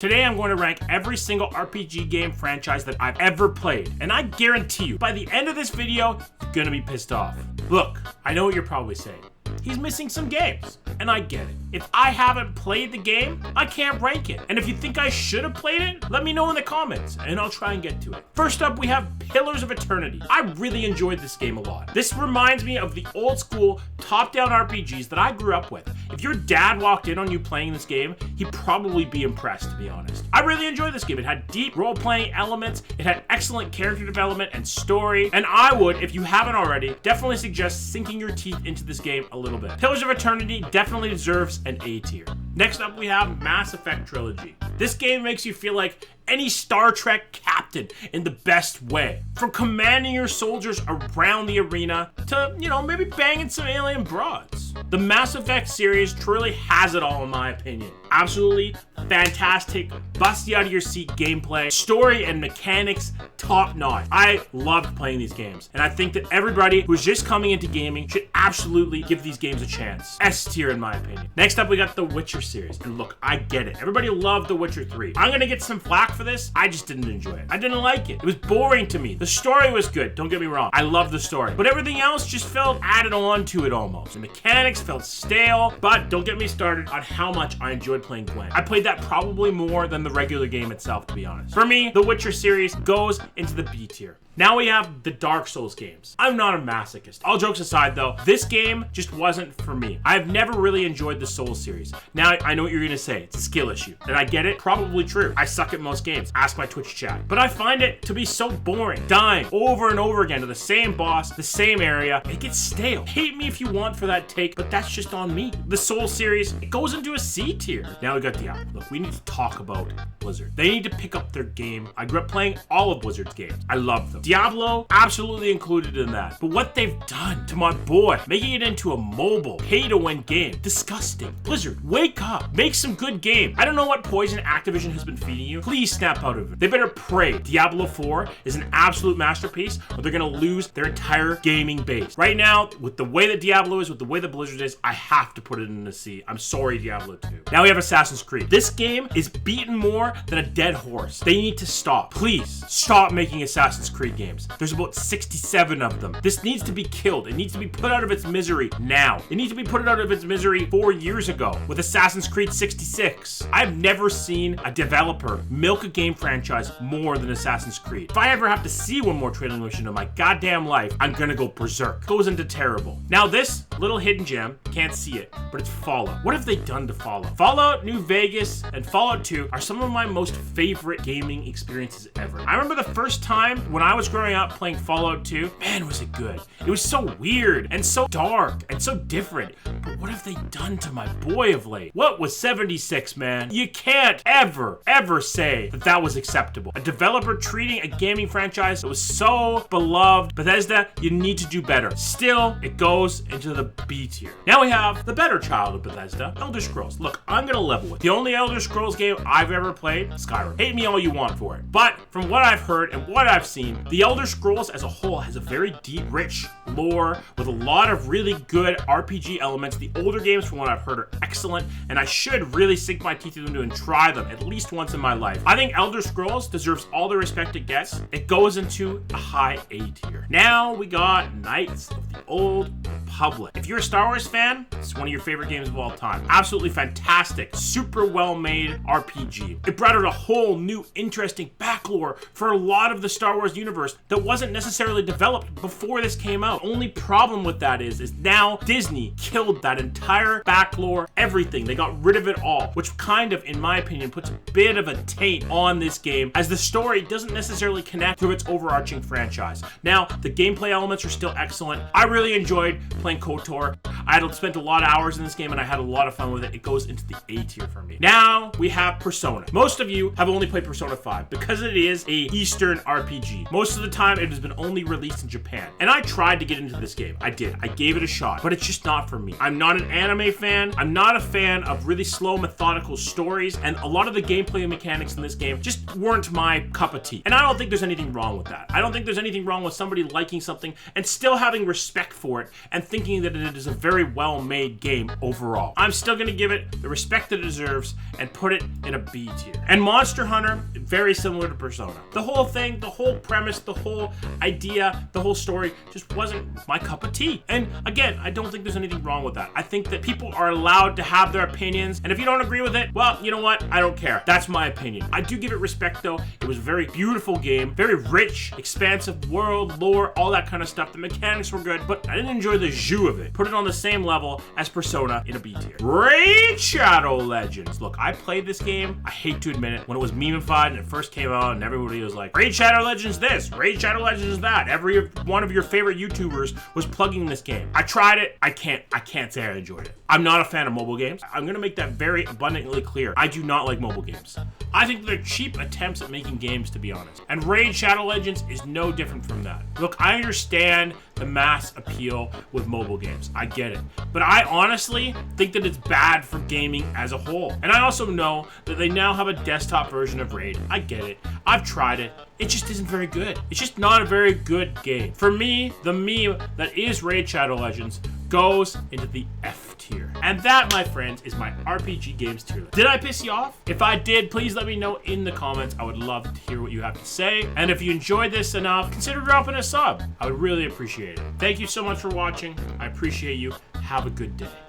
Today I'm going to rank every single RPG game franchise that I've ever played, and I guarantee you, by the end of this video, you're gonna be pissed off. Look, I know what you're probably saying. He's missing some games, and I get it. If I haven't played the game, I can't rank it. And if you think I should have played it, let me know in the comments, and I'll try and get to it. First up, we have Pillars of Eternity. I really enjoyed this game a lot. This reminds me of the old school top-down RPGs that I grew up with. If your dad walked in on you playing this game, he'd probably be impressed, to be honest. I really enjoyed this game. It had deep role-playing elements, it had excellent character development and story, and I would, if you haven't already, definitely suggest sinking your teeth into this game a little bit. Pillars of Eternity definitely deserves an A tier. Next up, we have Mass Effect Trilogy. This game makes you feel like any Star Trek captain in the best way. From commanding your soldiers around the arena to, maybe banging some alien broads. The Mass Effect series truly has it all in my opinion. Absolutely fantastic, bust you out of your seat gameplay, story and mechanics top notch. I loved playing these games, and I think that everybody who's just coming into gaming should absolutely give these games a chance. S tier in my opinion. Next up, we got the Witcher series, and look, I get it. Everybody loved The Witcher 3. I'm gonna get some flack for this. I just didn't enjoy it. I didn't like it. It was boring to me. The story was good, don't get me wrong. I love the story, but everything else just felt added on to it almost. The mechanics felt stale, but don't get me started on how much I enjoyed playing Gwent. I played that probably more than the regular game itself, to be honest. For me, the Witcher series goes into the B tier. Now we have the Dark Souls games. I'm not a masochist. All jokes aside though, this game just wasn't for me. I've never really enjoyed the Souls series. Now I know what you're gonna say, it's a skill issue. And I get it, probably true. I suck at most games, ask my Twitch chat. But I find it to be so boring, dying over and over again to the same boss, the same area. It gets stale. Hate me if you want for that take, but that's just on me. The Souls series, it goes into a C tier. Now we got Diablo. Look, we need to talk about Blizzard. They need to pick up their game. I grew up playing all of Blizzard's games. I love them. Diablo, absolutely included in that. But what they've done to my boy, making it into a mobile, pay-to-win game, disgusting. Blizzard, wake up. Make some good game. I don't know what poison Activision has been feeding you. Please snap out of it. They better pray Diablo 4 is an absolute masterpiece, or they're gonna lose their entire gaming base. Right now, with the way that Diablo is, with the way that Blizzard is, I have to put it in the C. I'm sorry, Diablo 2. Now we have Assassin's Creed. This game is beaten more than a dead horse. They need to stop. Please, stop making Assassin's Creed games. There's about 67 of them. This needs to be killed. It needs to be put out of its misery now. It needs to be put out of its misery 4 years ago with Assassin's Creed 66. I've never seen a developer milk a game franchise more than Assassin's Creed. If I ever have to see one more trailing mission in my goddamn life, I'm gonna go berserk. Goes into terrible. Now this little hidden gem, can't see it, but it's Fallout. What have they done to Fallout? Fallout New Vegas and Fallout 2 are some of my most favorite gaming experiences ever. I remember the first time when I was growing up playing Fallout 2, man, was it good. It was so weird and so dark and so different. But what have they done to my boy of late? What was 76, man? You can't ever say that that was acceptable. A developer treating a gaming franchise that was so beloved. Bethesda, you need to do better. Still, it goes into the B tier. Now we have the better child of Bethesda, Elder Scrolls. Look, I'm gonna level with. The only Elder Scrolls game I've ever played, Skyrim. Hate me all you want for it. But from what I've heard and what I've seen, the Elder Scrolls as a whole has a very deep, rich lore with a lot of really good RPG elements. The older games, from what I've heard, are excellent, and I should really sink my teeth into and try them at least once in my life. I think Elder Scrolls deserves all the respect it gets. It goes into a high A tier. Now we got Knights of the Old Republic. If you're a Star Wars fan, it's one of your favorite games of all time. Absolutely fantastic, super well-made RPG. It brought out a whole new, interesting back lore for a lot of the Star Wars universe that wasn't necessarily developed before this came out. Only problem with that is now Disney killed that entire back lore, everything. They got rid of it all, which kind of, in my opinion, puts a bit of a taint on this game as the story doesn't necessarily connect to its overarching franchise. Now, the gameplay elements are still excellent. I really enjoyed playing KOTOR. I had spent a lot of hours in this game and I had a lot of fun with it. It goes into the A tier for me. Now we have Persona. Most of you have only played Persona 5 because it is a Eastern RPG. Most of the time it has been only released in Japan. And I tried to get into this game. I did. I gave it a shot, but it's just not for me. I'm not an anime fan. I'm not a fan of really slow, methodical stories, and a lot of the gameplay and mechanics in this game just weren't my cup of tea. And I don't think there's anything wrong with that. I don't think there's anything wrong with somebody liking something and still having respect for it and thinking that it is a very very well-made game overall. I'm still gonna give it the respect it deserves and put it in a B tier. And Monster Hunter, very similar to Persona. The whole thing, the whole premise, the whole idea, the whole story just wasn't my cup of tea. And again, I don't think there's anything wrong with that. I think that people are allowed to have their opinions, and if you don't agree with it, well, you know what? I don't care. That's my opinion. I do give it respect though. It was a very beautiful game, very rich, expansive world, lore, all that kind of stuff. The mechanics were good, but I didn't enjoy the jus of it. Put it on the same level as Persona in a B tier. Raid Shadow Legends. Look, I played this game. I hate to admit it. When it was meme-ified and it first came out and everybody was like, Raid Shadow Legends this, Raid Shadow Legends that. Every one of your favorite YouTubers was plugging this game. I tried it. I can't say I enjoyed it. I'm not a fan of mobile games. I'm gonna make that very abundantly clear. I do not like mobile games. I think they're cheap attempts at making games, to be honest. And Raid Shadow Legends is no different from that. Look, I understand the mass appeal with mobile games. I get it. But I honestly think that it's bad for gaming as a whole. And I also know that they now have a desktop version of Raid. I get it. I've tried it. It just isn't very good. It's just not a very good game. For me, the meme that is Raid Shadow Legends goes into the F tier. And that, my friends, is my RPG games tier list. Did I piss you off? If I did, please let me know in the comments. I would love to hear what you have to say. And if you enjoyed this enough, consider dropping a sub. I would really appreciate it. Thank you so much for watching. I appreciate you. Have a good day.